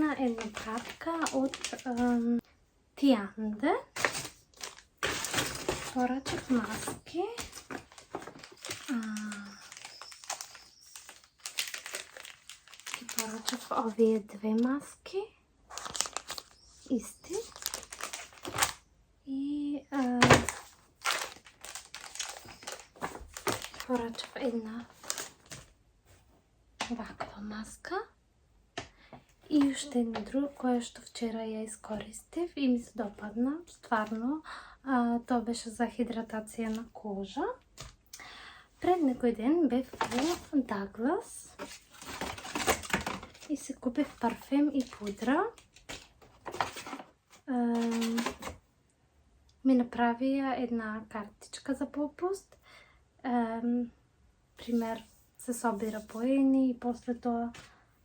има една папка от Тианде. Поръчах маски. Поръчах овие две маски. Исти. И поръчах една ваква маска. И още едно друго, което вчера я изкористих и ми се допадна. Стварно, то беше за хидратация на кожа. Пред некой ден бях в Даглас и си купих парфюм и пудра. Ми направи една картичка за попуст. Пример се собира по едни и после това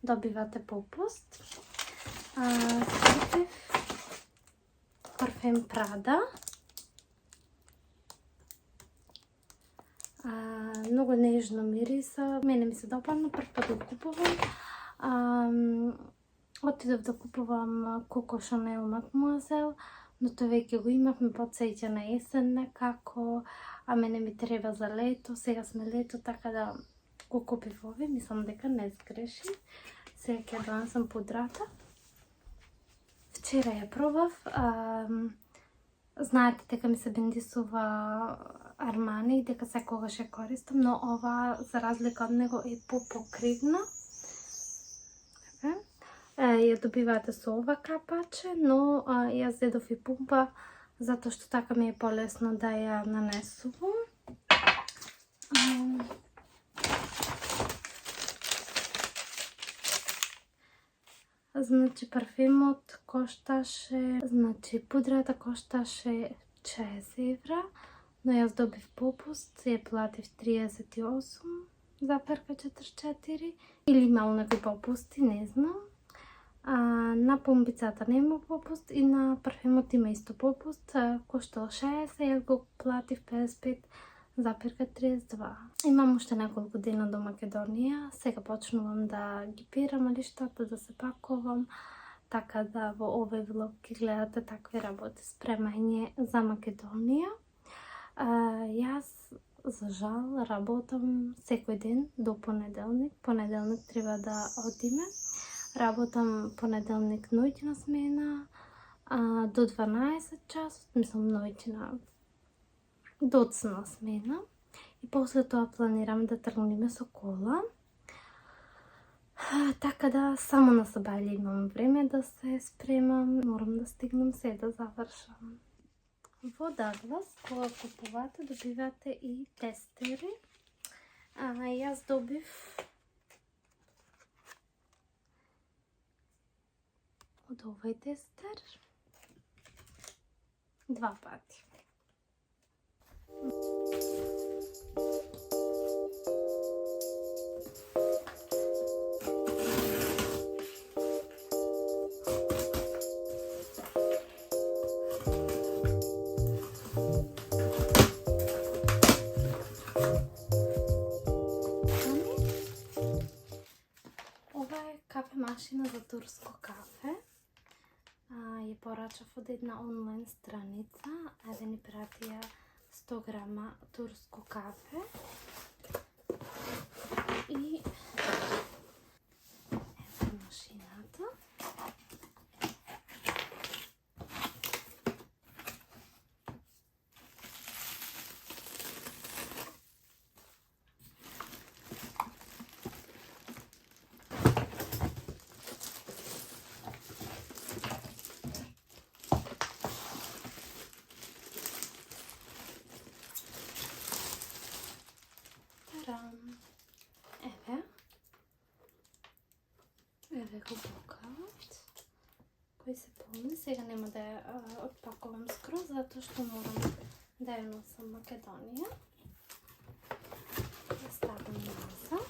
добивате попуст. Купих парфюм Прада. Много нежно мириса. Мене ми се допадна, първ път го купувам. Отидох да купувам Коко Шанел Мадмуазел, но той веќе го имахме подсеќа на есен некако, а мене ми треба за лето, сега сме лето, така да го купив овие, мислам дека не сгреши. Сега ќе донесам пудрата. Вчера ја пробав. Знаете дека ми се бендисува Армани и дека секогаш ја користам, но ова за разлика од него е попокривна. Ја добивате со ова капаче, но јас зедов и пумпа, затоа што така ми е полесно да ја нанесувам. Значи парфемот кошташе, пудрата кошташе 60 евра, но јас добив попуст, ја платив 38,44 или имал некои попусти, не знам. На пумбицата нема попуст и на парфемот има исто попуст, коштал 60, јас го платив 55,32. Имам уште неколку дена до Македонија, сега почнувам да ги пирам лиштата, да се пакувам, така да во овој влог ги гледате такви работи, спремање за Македонија. Јас, за жал, работам секој ден до понеделник. Понеделник треба да одиме. Работам понеделник ноќна смена до 12 часот, мислам ноќна доцна смена. И после тоа планирам да тргнеме со кола. Така да само на Сабајле имам време да се спремам. Морам да стигнам се да завршам. Во Даглас, кога купувате, добивате и тестери. Јас добив од овој тестер 2 пати. Ова е кафе машина за турско кафе. Ја порачав од една онлайн страница, да ни пратија 100 грама турско кафе. И ето машината. Еве го бокалот кој се полни. Сега нема да ја отпакувам скроз, затоа што морам да ја носам Македонија. Ја ставам назад.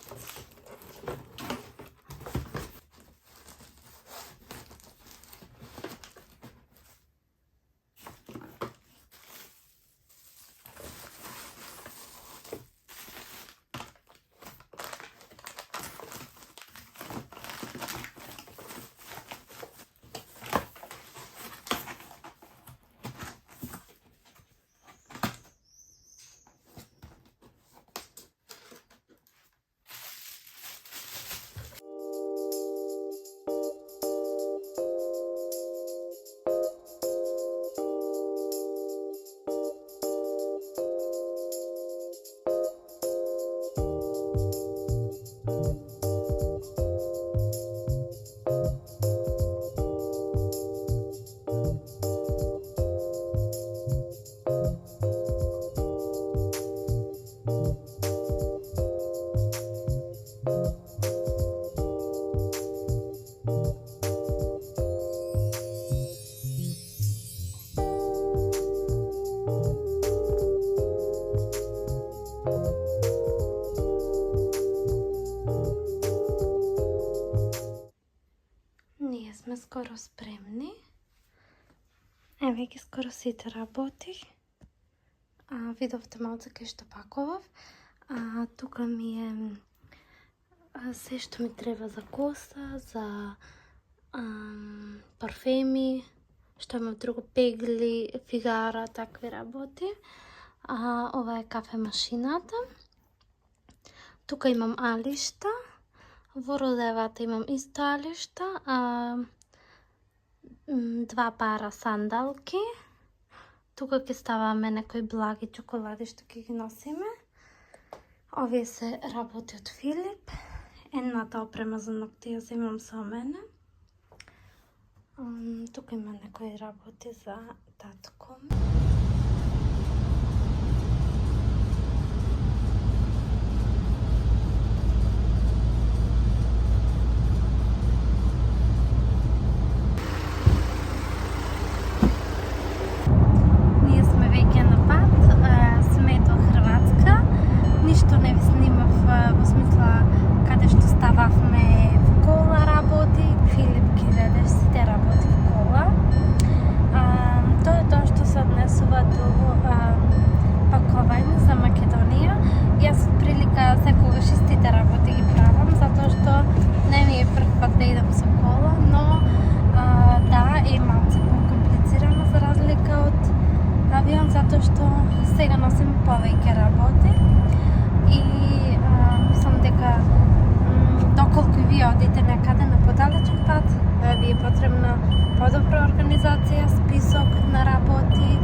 Ние сме скоро спремни. Веќе скоро сите работих. Видовте малце кај што пакував. Тука ми е се што ми треба за коса, за парфеми, што имам друго, пегли, фигара, такви работи. Ова е кафе машината. Тука имам алишта. Во родевата имам исто алишта, 2 пара сандалки. Тука ќе ставаме некои благи чоколади што ќе ги носиме. Овие се работи од Филип. Едната опрема за ногти ја земам со мене. Тука има некои работи за татко. Ништо не ви снимав во смисла каде што стававме во кола работи. Филип ги ведеш сите работи во кола. Тоа е тоа што се однесува до пакување за Македонија. Јас од прилика секогаш истите работи ги правам, затоа што не ми е прв пат да идам со кола, но да, е малце покомплицирано за разлика од авион, затоа што сега носим повеќе работи. И мислам дека доколку и вие одите некаде на подалечен пат, ви е потребна подобра организација, список на работи,